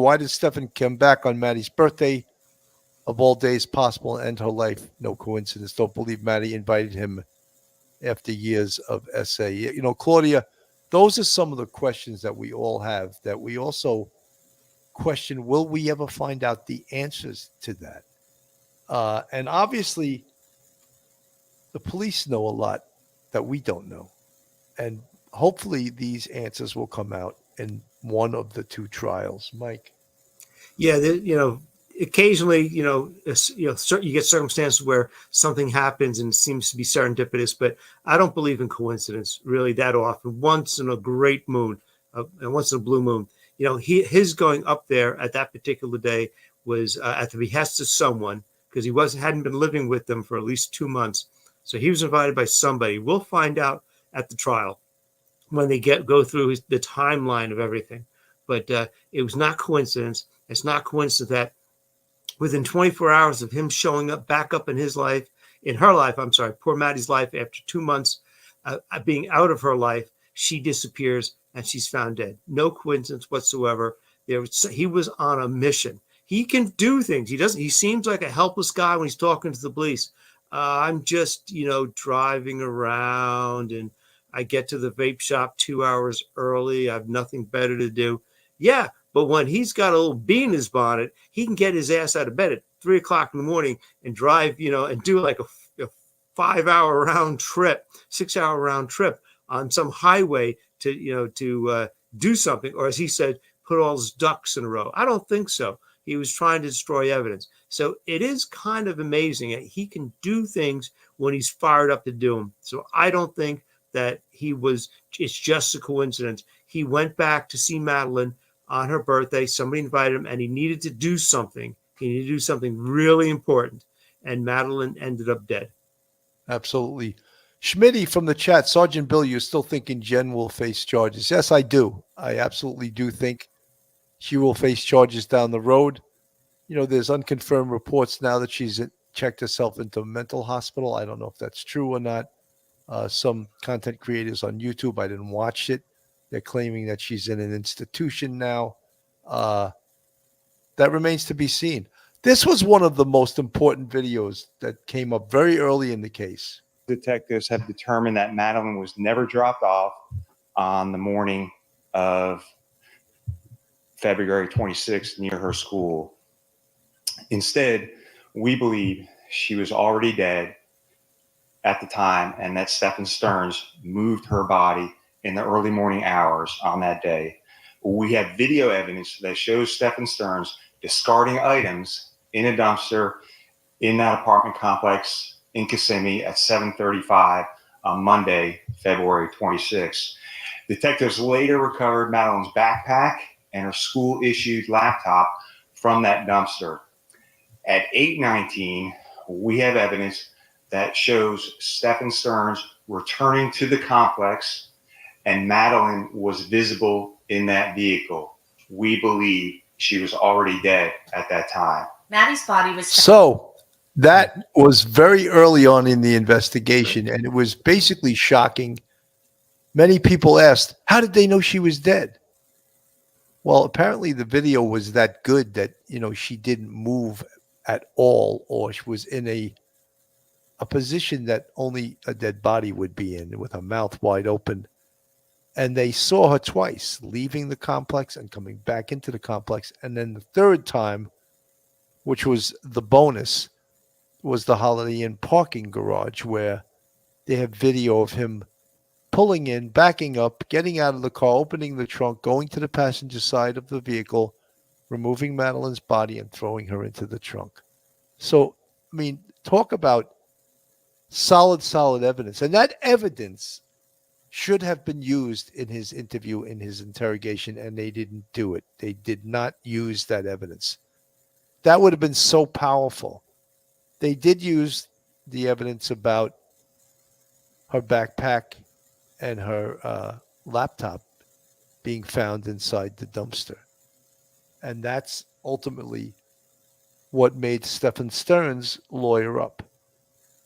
Why did Stefan come back on Maddie's birthday? Of all days possible, and end her life. No coincidence. Don't believe Maddie invited him after years of SA. You know, Claudia, those are some of the questions that we all have, that we also question, will we ever find out the answers to that? And obviously, the police know a lot that we don't know. And hopefully these answers will come out in one of the two trials. Mike? Yeah, occasionally, you get circumstances where something happens and it seems to be serendipitous, but I don't believe in coincidence really that often. Once in a great moon, and once in a blue moon, his going up there at that particular day was at the behest of someone, because he hadn't been living with them for at least 2 months. So he was invited by somebody. We'll find out at the trial when they go through the timeline of everything. But it was not coincidence. It's not coincidence that within 24 hours of him showing up back up in her life, poor Maddie's life, after 2 months being out of her life, she disappears and she's found dead. No coincidence whatsoever. He was on a mission. He can do things. He seems like a helpless guy when he's talking to the police. I'm just, driving around and I get to the vape shop 2 hours early. I have nothing better to do. Yeah. But when he's got a little bee in his bonnet, he can get his ass out of bed at 3 o'clock in the morning and drive, and do like a 5-hour round trip, 6-hour round trip on some highway to do something. Or as he said, put all his ducks in a row. I don't think so. He was trying to destroy evidence. So it is kind of amazing that he can do things when he's fired up to do them. So I don't think that it's just a coincidence. He went back to see Madeline on her birthday. Somebody invited him and he needed to do something. He needed to do something really important. And Madeline ended up dead. Absolutely. Schmitty from the chat, Sergeant Bill, you're still thinking Jenn will face charges? Yes, I do. I absolutely do think she will face charges down the road. There's unconfirmed reports now that she's checked herself into a mental hospital. I don't know if that's true or not. Some content creators on YouTube, I didn't watch it. They're claiming that she's in an institution now. That remains to be seen. This was one of the most important videos that came up very early in the case. Detectives have determined that Madeline was never dropped off on the morning of February 26th near her school. Instead, we believe she was already dead at the time and that Stefan Stearns moved her body in the early morning hours on that day. We have video evidence that shows Stefan Stearns discarding items in a dumpster in that apartment complex in Kissimmee at 7:35 on Monday, February 26th. Detectives later recovered Madeline's backpack and her school-issued laptop from that dumpster. At 8:19, we have evidence that shows Stefan Stearns returning to the complex and Madeline was visible in that vehicle. We believe she was already dead at that time. Maddie's body was found. So that was very early on in the investigation, and it was basically shocking. Many people asked, how did they know she was dead? Well, apparently the video was that good that, she didn't move at all, or she was in a position that only a dead body would be in, with her mouth wide open. And they saw her twice, leaving the complex and coming back into the complex. And then the third time, which was the bonus, was the Holiday Inn parking garage, where they have video of him pulling in, backing up, getting out of the car, opening the trunk, going to the passenger side of the vehicle, removing Madeline's body and throwing her into the trunk. So, talk about solid evidence. And that evidence should have been used in his interview, in his interrogation, and they didn't do it. They did not use that evidence. That would have been so powerful. They did use the evidence about her backpack and her laptop being found inside the dumpster. And that's ultimately what made Stefan Stearns lawyer up.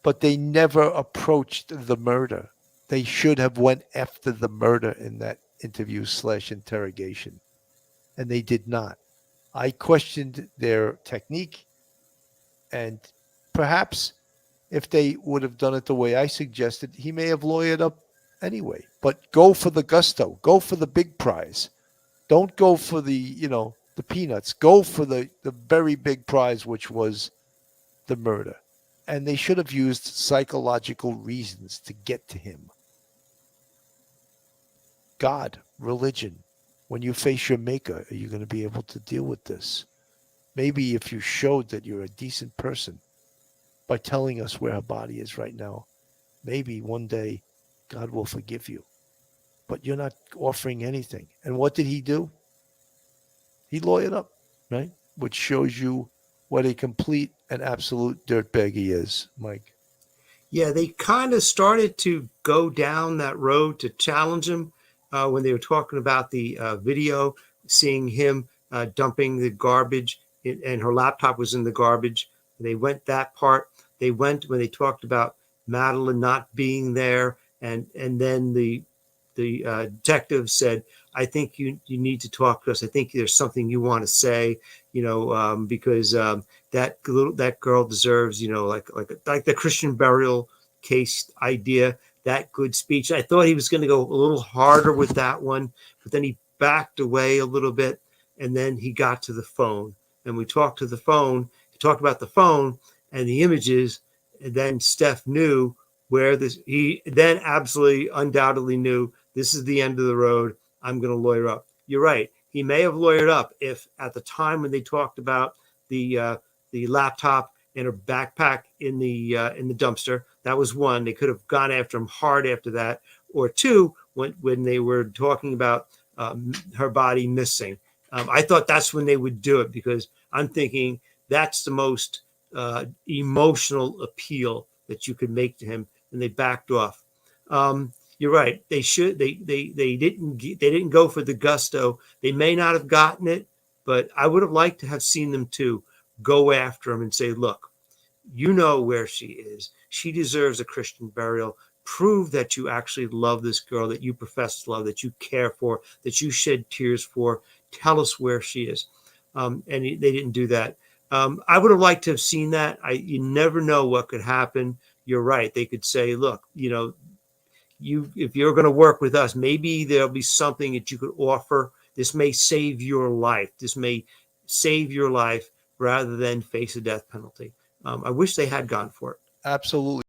But they never approached the murder. They should have went after the murder in that interview / interrogation. And they did not. I questioned their technique, and perhaps if they would have done it the way I suggested, he may have lawyered up anyway. But go for the gusto. Go for the big prize. Don't go for the peanuts. Go for the very big prize, which was the murder. And they should have used psychological reasons to get to him. God, religion. When you face your maker, are you going to be able to deal with this? Maybe if you showed that you're a decent person by telling us where her body is right now, maybe one day God will forgive you. But you're not offering anything. And what did he do? He lawyered up, right? Which shows you what a complete and absolute dirtbag he is, Mike. Yeah, they kind of started to go down that road to challenge him when they were talking about the video, seeing him dumping the garbage, and her laptop was in the garbage. They went that part. They went when they talked about Madeline not being there, and then the detective said, "I think you need to talk to us. I think there's something you want to say, because that girl deserves, like the Christian burial case idea, that good speech." I thought he was going to go a little harder with that one, but then he backed away a little bit, and then he got to the phone, and we talked to the phone. He talked about the phone and the images, and then Steph knew where this. He then absolutely, undoubtedly knew this is the end of the road. I'm going to lawyer up. You're right. He may have lawyered up if at the time when they talked about the laptop and her backpack in the dumpster, that was one. They could have gone after him hard after that. Or two, when they were talking about her body missing. I thought that's when they would do it, because I'm thinking that's the most emotional appeal that you could make to him, and they backed off. You're right. They didn't go for the gusto. They may not have gotten it, but I would have liked to have seen them too go after him and say, "Look, you know where she is. She deserves a Christian burial. Prove that you actually love this girl, that you profess to love, that you care for, that you shed tears for. Tell us where she is." And they didn't do that. I would have liked to have seen that. You never know what could happen. You're right. They could say, "Look, if you're going to work with us, maybe there'll be something that you could offer. This may save your life. This may save your life rather than face a death penalty." I wish they had gone for it. Absolutely.